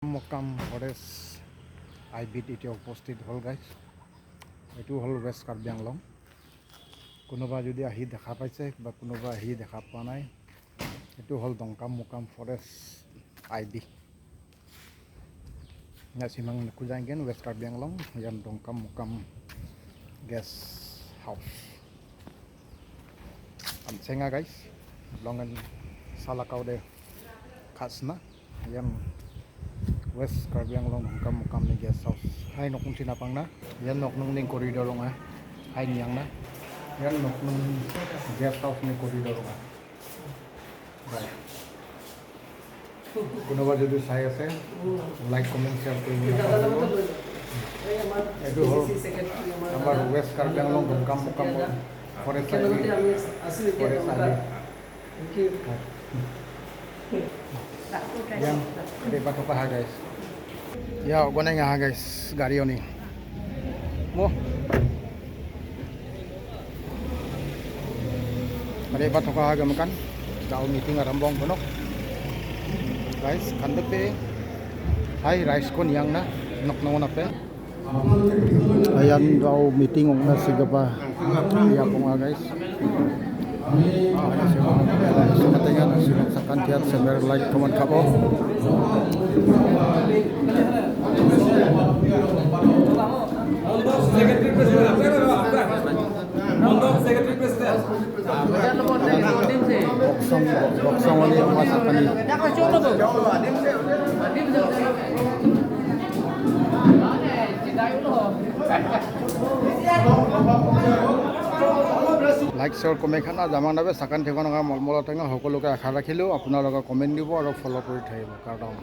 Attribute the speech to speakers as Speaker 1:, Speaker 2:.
Speaker 1: মকাম forest আইবিত এতিয়া উপস্থিত হ'ল গাইজ। এইটো হ'ল ৱেষ্ট কাৰ্বি আংলং। কোনোবা যদি আহি দেখা পাইছে বা কোনোবা আহি দেখা পোৱা নাই, এইটো হ'ল Dongkamukam forest IB. Simang Kujangan West Karbi Anglong yang Dongkam mokam guest house. Senga guys, longan salakau de khasna yang West Karbi Anglong Dongkam mokam ni guest house. Hai nok nung sinapang na, yan nok nung ning koridor long ha. Hai niyang na, yan nok nung guest house ni koridor long ha. Right. কোনোবা যদি চাই আছে like comment share কৰি দিব। এইটো হ'ল আমাৰ west Karbi Anglong Dongkamukam forest IB. Yang dari Batu Paha guys. Ya, goneng aha guys, gari oni. Mo. Dari Batu Paha gamakan. Daw meeting arambong bonok. Guys, kandepe hai rice kon yang na nok nong nape. Ayan daw meeting ong na sigapa. Ya ponga guys. Sematanya silakan tiap share like comment kabo. Boksong wali masakan ini. Like share comment খানা জামান নাবে চাকান ঠিকনা মলমলা টেঙা সকলোকে আশা ৰাখিলোঁ। আপোনালোকে comment দিব আৰু follow' কৰি থাকিব কাৰণ